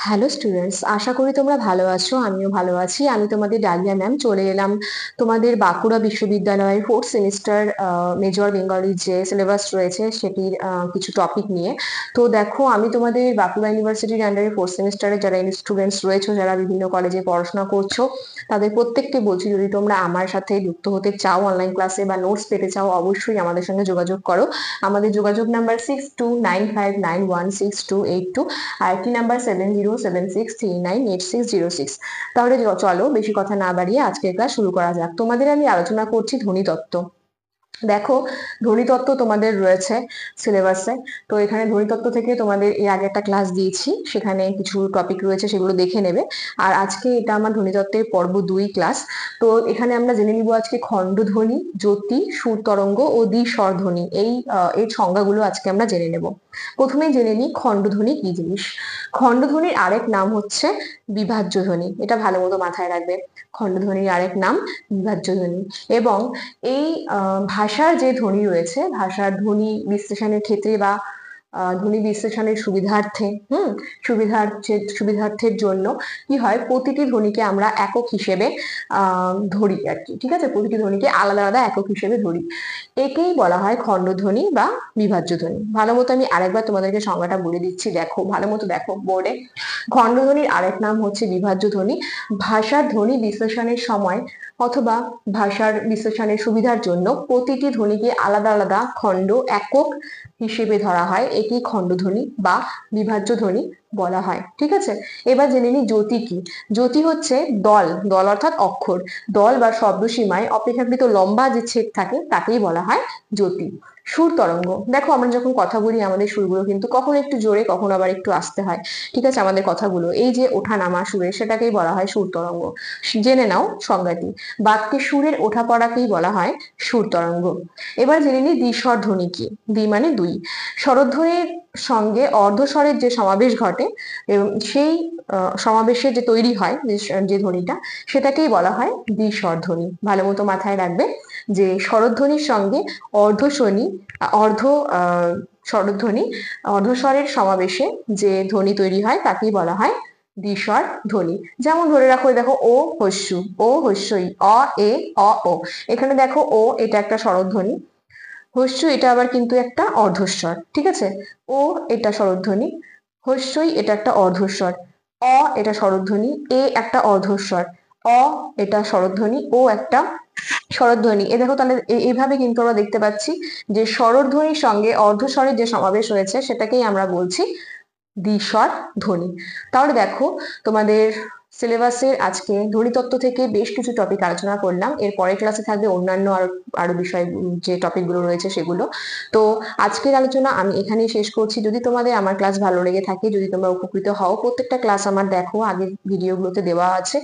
Hello students, আশা করি তোমরা ভালো আছো। আমিও ভালো আছি। আমি তোমাদের ডালিয়া ম্যাম চলে এলাম তোমাদের বাঁকুড়া বিশ্ববিদ্যালয়ের ফোর্থ সেমিস্টার মেজর বেঙ্গলির যে সিলেবাস রয়েছে সেটির কিছু টপিক নিয়ে। তো দেখো, আমি তোমাদের বাঁকুড়া ইউনিভার্সিটির আন্ডারে ফোর্থ সেমিস্টারে যারা স্টুডেন্টস রয়েছে, যারা বিভিন্ন কলেজে পড়াশোনা করছো, তাদের প্রত্যেককে বলছি, যদি তোমরা আমার সাথে যুক্ত হতে চাও অনলাইন ক্লাসে বা নোটস পেতে চাও, অবশ্যই আমাদের সঙ্গে যোগাযোগ করো। আমাদের যোগাযোগ নাম্বার 6295916282, আর একটি নাম্বার 7076398606। তাহলে চলো, বেশি কথা না বাড়িয়ে আজকের ক্লাস শুরু করা যাক। তোমাদের আমি আলোচনা করছি ধ্বনিতত্ত্ব। দেখো, ধ্বনিতত্ত্ব তোমাদের রয়েছে সিলেবাসে। তো এখানে ধ্বনিতত্ত্ব থেকে তোমাদের এর আগে একটা ক্লাস দিয়েছি, সেখানে কিছু টপিক রয়েছে, সেগুলো দেখে নেবে। আর আজকে এটা আমার ধ্বনিতত্ত্বের পর্ব 2 ক্লাস। তো এখানে আমরা জেনে নিব আজকে খণ্ডধ্বনি, জ্যোতি, সুর তরঙ্গ ও দ্বি-স্বরধ্বনি, এর সংজ্ঞাগুলো আজকে আমরা জেনে নেব। প্রথমেই জেনে নিই খণ্ডধ্বনি কি জিনিস। খণ্ডধ্বনির আরেক নাম হচ্ছে বিভাজ্য ধ্বনি। এটা ভালো মতো মাথায় রাখবে। খণ্ডধ্বনির আরেক নাম বিভাজ্য ধ্বনি। এবং এই ভাষার যে ধ্বনি রয়েছে, ভাষার ধ্বনি বিশ্লেষণের ক্ষেত্রে বা ধ্বনি বিশ্লেষণের সুবিধার্থের জন্য কি হয়, প্রতিটি ধ্বনিকে আমরা একক হিসেবে ধরি আর কি। ঠিক আছে, প্রতিটি ধ্বনিকে আলাদা আলাদা একক হিসেবে ধরি। একেই বলা হয় খণ্ডধ্বনি বা বিভাজ্য ধ্বনি। ভালো মতো আমি আরেকবার তোমাদেরকে সংজ্ঞাটা বলে দিচ্ছি, দেখো ভালো মতো, দেখো বোর্ডে। খণ্ডধ্বনির আরেক নাম হচ্ছে বিভাজ্য ধ্বনি। ভাষার ধ্বনি বিশ্লেষণের সময় অথবা ভাষার বিশ্লেষণের সুবিধার জন্য প্রতিটি ধ্বনিকে আলাদা আলাদা খণ্ড একক হিসেবে ধরা হয়, একেই খণ্ডধ্বনি বা বিভাজ্য ধ্বনি বলা হয়। ঠিক আছে, এবার জেনে নিই জ্যোতি কি। জ্যোতি হচ্ছে দল, দল অর্থাৎ অক্ষর, দল বা শব্দ সীমায় অপেক্ষাকৃত লম্বা যে ছেদ থাকে তাকেই বলা হয় জ্যোতি। সুর তরঙ্গ, দেখো আমরা যখন কথা বলি আমাদের সুরগুলো কিন্তু কখনো একটু জোরে, কখনো আবার একটু আস্তে হয়। ঠিক আছে, আমাদের কথাগুলো এই যে ওঠা নামা সুরে, সেটাকেই বলা হয় সুর তরঙ্গ। জেনে নাও সংজ্ঞাটি। বাক্যে সুরের ওঠা পড়াকেই বলা হয় সুর তরঙ্গ। এবার জেনে নিই দ্বিস্বর ধ্বনি কি। দ্বি মানে দুই। স্বরধ্বনির সঙ্গে অর্ধস্বরের যে সমাবেশ ঘটে এবং সেই সমাবেশে যে তৈরি হয় যে ধ্বনিটা, সেটাকেই বলা হয় দ্বিস্বর ধ্বনি। ভালো মতো মাথায় রাখবে যে স্বরধ্বনির সঙ্গে অর্ধস্বনি অর্ধ স্বরধ্বনি অর্ধস্বরের সমাবেশে যে ধ্বনি তৈরি হয় তাকেই বলা হয় দ্বিস্বর ধ্বনি। যেমন ধরে রাখো, দেখো ও হস্যু, ও হস্যই, অ এ অ ও। এখানে দেখো ও এটা একটা স্বরধ্বনি, হস্যু এটা আবার কিন্তু একটা অর্ধস্বর। ঠিক আছে, ও এটা স্বরধ্বনি, হস্যই এটা একটা অর্ধস্বর, অ এটা স্বরধ্বনি, এ একটা অর্ধস্বর, অ এটা স্বরধ্বনি, ও একটা স্বরধ্বনি। এ দেখো, তাহলে এইভাবে কিন্তু আমরা দেখতে পাচ্ছি যে স্বরধ্বনির সঙ্গে অর্ধস্বরের যে সমাবেশ হয়েছে সেটাকেই আমরা বলছি দ্বিস্বর ধ্বনি। তাহলে দেখো, তোমাদের সিলেবাসের আজকে ধ্বনিতত্ত্ব থেকে বেশ কিছু টপিক আলোচনা করলাম। এর পরের ক্লাসে থাকবে অন্যান্য আরো বিষয়, যে টপিকগুলো রয়েছে সেগুলো। তো আজকের আলোচনা আমি এখানেই শেষ করছি। যদি তোমাদের আমার ক্লাস ভালো লেগে থাকে, যদি তোমরা উপকৃত হও, প্রত্যেকটা ক্লাস আমার দেখো, আগের ভিডিওগুলোতে দেওয়া আছে।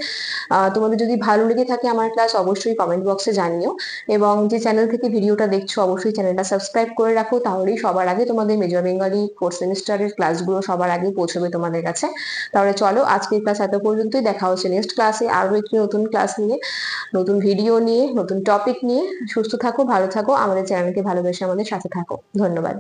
তোমাদের যদি ভালো লেগে থাকে আমার ক্লাস, অবশ্যই কমেন্ট বক্সে জানিও। এবং যে চ্যানেল থেকে ভিডিওটা দেখছো, অবশ্যই চ্যানেলটা সাবস্ক্রাইব করে রাখো, তাহলেই সবার আগে তোমাদের মেজর বেঙ্গলি ফোর্থ সেমিস্টারের ক্লাসগুলো সবার আগে পৌঁছবে তোমাদের কাছে। তাহলে চলো, আজকের ক্লাস এত পর্যন্তই। দেখা হচ্ছে নেক্সট ক্লাসে আরো একটি নতুন ক্লাস নিয়ে, নতুন ভিডিও নিয়ে, নতুন টপিক নিয়ে। সুস্থ থাকো, ভালো থাকো, আমাদের চ্যানেলকে ভালোবেসে আমাদের সাথে থাকো। ধন্যবাদ।